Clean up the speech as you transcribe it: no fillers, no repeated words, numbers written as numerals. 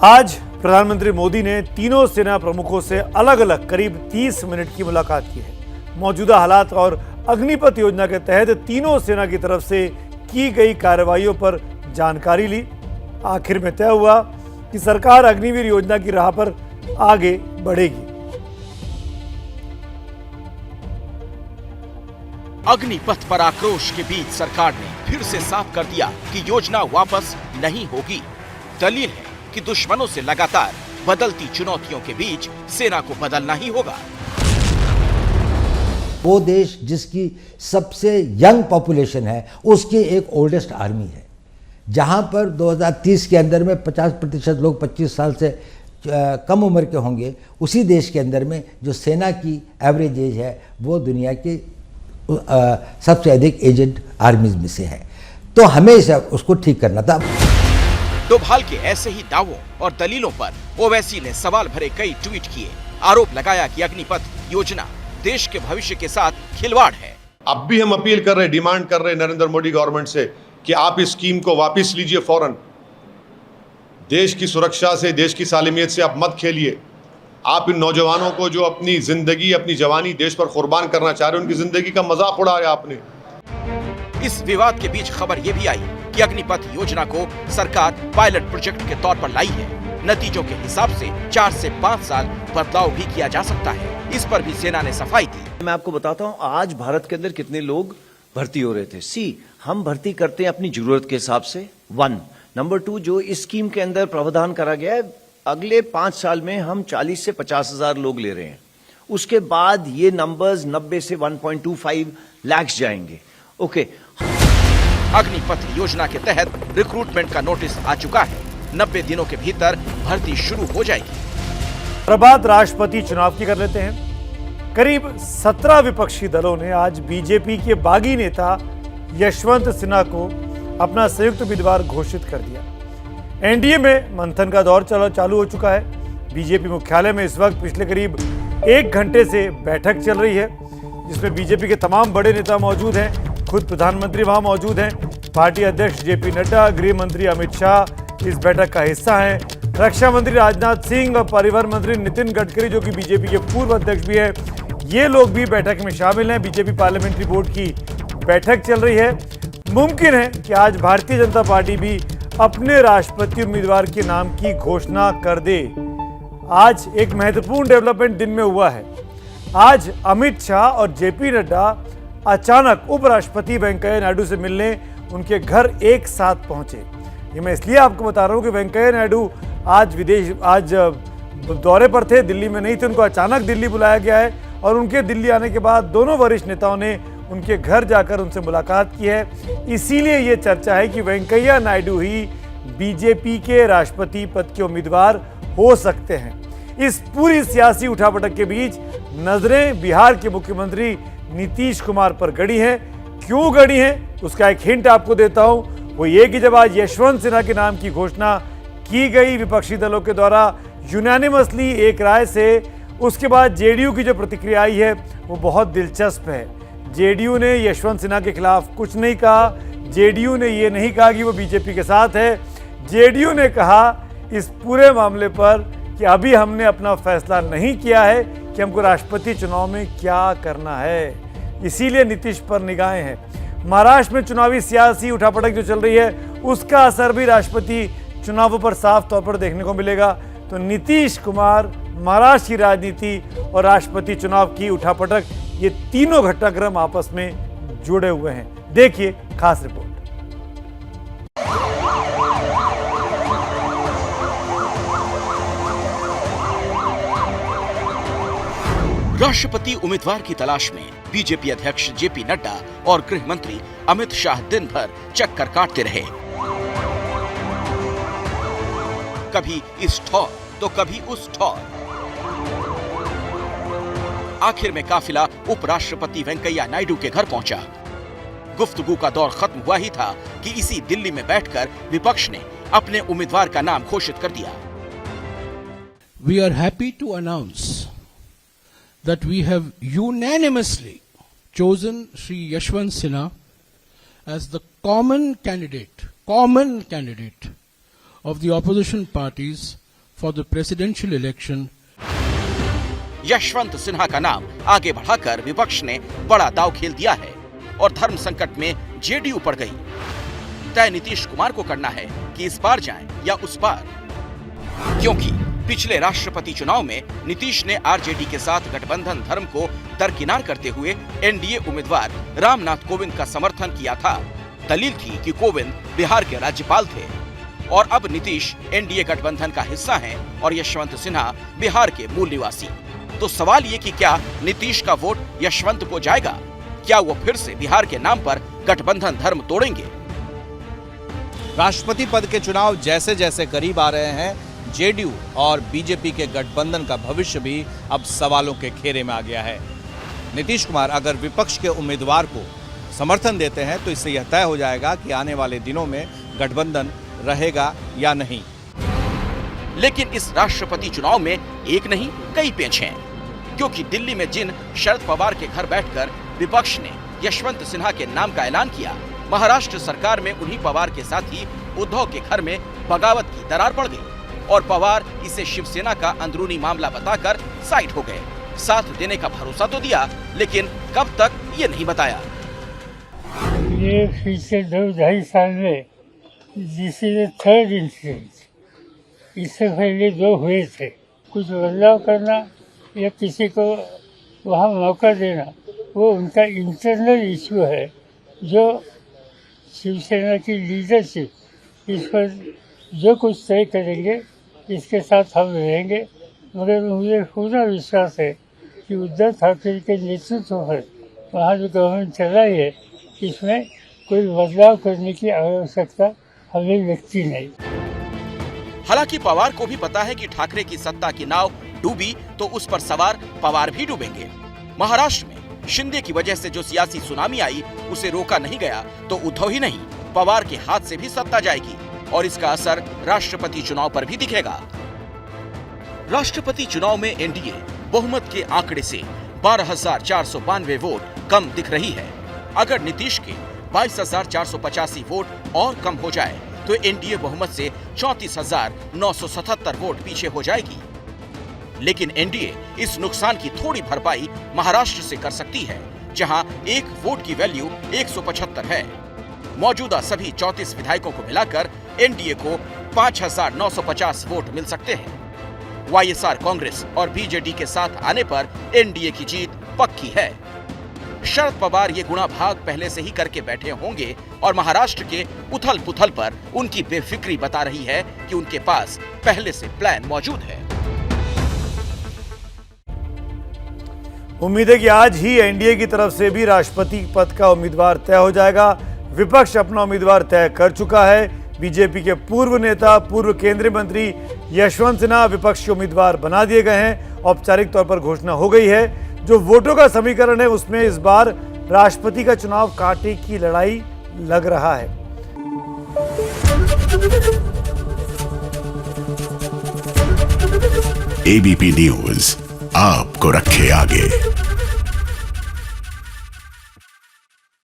आज प्रधानमंत्री मोदी ने तीनों सेना प्रमुखों से अलग अलग करीब 30 मिनट की मुलाकात की है। मौजूदा हालात और अग्निपथ योजना के तहत तीनों सेना की तरफ से की गई कार्रवाइयों पर जानकारी ली। आखिर में तय हुआ कि सरकार अग्निवीर योजना की राह पर आगे बढ़ेगी। अग्निपथ पर आक्रोश के बीच सरकार ने फिर से साफ कर दिया कि योजना वापस नहीं होगी। दलील है कि दुश्मनों से लगातार बदलती चुनौतियों के बीच सेना को बदलना ही होगा। वो देश जिसकी सबसे यंग पॉपुलेशन है, उसकी एक ओल्डेस्ट आर्मी है। जहां पर 2030 के अंदर में 50% लोग 25 साल से कम उम्र के होंगे, उसी देश के अंदर में जो सेना की एवरेज एज है वो दुनिया की सबसे अधिक एजेड आर्मीज में से है। तो हमें उसको ठीक करना था। डोभाल के ऐसे ही दावों और दलीलों पर ओवैसी ने सवाल भरे कई ट्वीट किए। आरोप लगाया कि अग्निपथ योजना देश के भविष्य के साथ खिलवाड़ है। अब भी हम अपील कर रहे, डिमांड कर रहे नरेंद्र मोदी गवर्नमेंट से कि आप इस स्कीम को वापस लीजिए फौरन। देश की सुरक्षा से, देश की सालिमियत से आप मत खेलिए। आप इन नौजवानों को जो अपनी जिंदगी, अपनी जवानी देश पर कुर्बान करना चाह रहे हैं, उनकी जिंदगी का मजाक उड़ाया आपने। इस विवाद के बीच खबर यह भी आई कि अग्निपथ योजना को सरकार पायलट प्रोजेक्ट के तौर पर लाई है। नतीजों के हिसाब से 4 से 5 साल बदलाव भी किया जा सकता है। इस पर भी सेना ने सफाई दी। मैं आपको बताता हूं आज भारत के अंदर कितने लोग भर्ती हो रहे थे। हम भर्ती करते हैं अपनी जरूरत के हिसाब से। 1 नंबर 2 जो इस स्कीम के अंदर प्रावधान करा गया है, अगले 5 साल में हम 40 से 50 हजार लोग ले रहे हैं। उसके बाद ये नंबर्स 90 से 1.25 लाख जाएंगे। ओके। अग्निपथ योजना के तहत रिक्रूटमेंट का नोटिस आ चुका है। 90 दिनों के भीतर भर्ती शुरू हो जाएगी। बात राष्ट्रपति चुनाव की कर लेते हैं। करीब 17 विपक्षी दलों ने आज बीजेपी के बागी नेता यशवंत सिन्हा को अपना संयुक्त उम्मीदवार घोषित कर दिया। एनडीए में मंथन का दौर चालू हो चुका है। बीजेपी मुख्यालय में इस वक्त पिछले करीब 1 घंटे से बैठक चल रही है, जिसमें बीजेपी के तमाम बड़े नेता मौजूद हैं। खुद प्रधानमंत्री वहां मौजूद हैं। पार्टी अध्यक्ष जेपी नड्डा, गृह मंत्री अमित शाह इस बैठक का हिस्सा हैं। रक्षा मंत्री राजनाथ सिंह और परिवहन मंत्री नितिन गडकरी, जो कि बीजेपी के पूर्व अध्यक्ष भी हैं, ये लोग भी बैठक में शामिल हैं। बीजेपी पार्लियामेंट्री बोर्ड की बैठक चल रही है। मुमकिन है कि आज भारतीय जनता पार्टी भी अपने राष्ट्रपति उम्मीदवार के नाम की घोषणा कर दे। आज एक महत्वपूर्ण डेवलपमेंट दिन में हुआ है। आज अमित शाह और जेपी नड्डा अचानक उपराष्ट्रपति वेंकैया नायडू से मिलने उनके घर एक साथ पहुंचे। ये मैं इसलिए आपको बता रहा हूं कि वेंकैया नायडू आज दौरे पर थे, दिल्ली में नहीं थे। उनको अचानक दिल्ली बुलाया गया है और उनके दिल्ली आने के बाद दोनों वरिष्ठ नेताओं ने उनके घर जाकर उनसे मुलाकात की है। इसीलिए ये चर्चा है कि वेंकैया नायडू ही बीजेपी के राष्ट्रपति पद के उम्मीदवार हो सकते हैं। इस पूरी सियासी उठापटक के बीच नजरें बिहार के मुख्यमंत्री नीतीश कुमार पर गड़ी हैं। क्यों गड़ी हैं उसका एक हिंट आपको देता हूं। वो ये कि जब आज यशवंत सिन्हा के नाम की घोषणा की गई विपक्षी दलों के द्वारा यूनानिमसली एक राय से, उसके बाद जेडीयू की जो प्रतिक्रिया आई है वो बहुत दिलचस्प है। जेडीयू ने यशवंत सिन्हा के खिलाफ कुछ नहीं कहा। जेडीयू ने ये नहीं कहा कि वो बीजेपी के साथ है। जेडीयू ने कहा इस पूरे मामले पर कि अभी हमने अपना फैसला नहीं किया है कि हमको राष्ट्रपति चुनाव में क्या करना है। इसीलिए नीतीश पर निगाहें हैं। महाराष्ट्र में चुनावी सियासी उठापटक जो चल रही है, उसका असर भी राष्ट्रपति चुनावों पर साफ तौर पर देखने को मिलेगा। तो नीतीश कुमार, महाराष्ट्र की राजनीति और राष्ट्रपति चुनाव की उठापटक, ये तीनों घटनाक्रम आपस में जुड़े हुए हैं। देखिए खास रिपोर्ट। राष्ट्रपति उम्मीदवार की तलाश में बीजेपी अध्यक्ष जेपी नड्डा और गृह मंत्री अमित शाह दिन भर चक्कर काटते रहे। कभी इस ठौर तो कभी उस ठौर। आखिर में काफिला उपराष्ट्रपति वेंकैया नायडू के घर पहुंचा। गुफ्तगू का दौर खत्म हुआ ही था कि इसी दिल्ली में बैठकर विपक्ष ने अपने उम्मीदवार का नाम घोषित कर दिया। We are happy to announce that we have unanimously chosen Shri Yashwant Sinha as the common candidate of the opposition parties for the presidential election. Yashwant Sinha का नाम आगे बढ़ाकर विपक्ष ने बड़ा दांव खेल दिया है और धर्म संकट में जेडीयू पड़ गई। तय नीतीश कुमार को करना है कि इस बार जाएं या उस बार, क्योंकि पिछले राष्ट्रपति चुनाव में नीतीश ने आरजेडी के साथ गठबंधन धर्म को दरकिनार करते हुए एनडीए उम्मीदवार रामनाथ कोविंद का समर्थन किया था। दलील थी कि कोविंद बिहार के राज्यपाल थे और अब नीतीश एनडीए गठबंधन का हिस्सा हैं और यशवंत सिन्हा बिहार के मूल निवासी। तो सवाल ये कि क्या नीतीश का वोट यशवंत को जाएगा? क्या वो फिर से बिहार के नाम पर गठबंधन धर्म तोड़ेंगे? राष्ट्रपति पद के चुनाव जैसे जैसे करीब आ रहे हैं, जेडीयू और बीजेपी के गठबंधन का भविष्य भी अब सवालों के घेरे में आ गया है। नीतीश कुमार अगर विपक्ष के उम्मीदवार को समर्थन देते हैं तो इससे यह तय हो जाएगा कि आने वाले दिनों में गठबंधन रहेगा या नहीं। लेकिन इस राष्ट्रपति चुनाव में एक नहीं कई पेच हैं, क्योंकि दिल्ली में जिन शरद पवार के घर बैठकर विपक्ष ने यशवंत सिन्हा के नाम का ऐलान किया, महाराष्ट्र सरकार में उन्हीं पवार के साथी उद्धव के घर में बगावत की दरार पड़ गई और पवार इसे शिवसेना का अंदरूनी मामला बताकर साइड हो गए। साथ देने का भरोसा तो दिया, लेकिन कब तक ये नहीं बताया। ये पिछले 2-2.5 साल में दिस इज थर्ड इंसिडेंट। इससे पहले 2 हुए थे। कुछ बदलाव करना या किसी को वहाँ मौका देना, वो उनका इंटरनल इशू है, जो शिवसेना की लीडरशिप इस पर जो कुछ तय करेंगे इसके साथ हम रहेंगे। मगर मुझे पूरा विश्वास है कि उद्धव ठाकरे के नेतृत्व पर वहाँ जो गवर्नमेंट चलाई है, इसमें कोई बदलाव करने की आवश्यकता हमें व्यक्ति नहीं। हालांकि पवार को भी पता है कि ठाकरे की सत्ता की नाव डूबी तो उस पर सवार पवार भी डूबेंगे। महाराष्ट्र में शिंदे की वजह से जो सियासी सुनामी आई, उसे रोका नहीं गया तो उद्धव ही नहीं, पवार के हाथ से भी सत्ता जाएगी और इसका असर राष्ट्रपति चुनाव पर भी दिखेगा। राष्ट्रपति चुनाव में एनडीए बहुमत के आंकड़े से 12,492 वोट कम दिख रही है। अगर नीतीश के 22,485 वोट और कम हो जाए तो एनडीए बहुमत से 34,977 वोट पीछे हो जाएगी। लेकिन एनडीए इस नुकसान की थोड़ी भरपाई महाराष्ट्र से कर सकती है, जहां एक वोट की वैल्यू 175 है। मौजूदा सभी 34 विधायकों को मिलाकर एनडीए को 5,950 वोट मिल सकते हैं। वाईएसआर कांग्रेस और बीजेडी के साथ आने पर एनडीए की जीत पक्की है। शरद पवार ये गुणा भाग पहले से ही करके बैठे होंगे और महाराष्ट्र के उथल पुथल पर उनकी बेफिक्री बता रही है कि उनके पास पहले से प्लान मौजूद है। उम्मीद है कि आज ही एनडीए की तरफ से भी राष्ट्रपति पद का उम्मीदवार तय हो जाएगा। विपक्ष अपना उम्मीदवार तय कर चुका है। बीजेपी के पूर्व नेता, पूर्व केंद्रीय मंत्री यशवंत सिन्हा विपक्ष के उम्मीदवार बना दिए गए हैं। औपचारिक तौर पर घोषणा हो गई है। जो वोटों का समीकरण है, उसमें इस बार राष्ट्रपति का चुनाव कांटे की लड़ाई लग रहा है। एबीपी न्यूज आपको रखे आगे।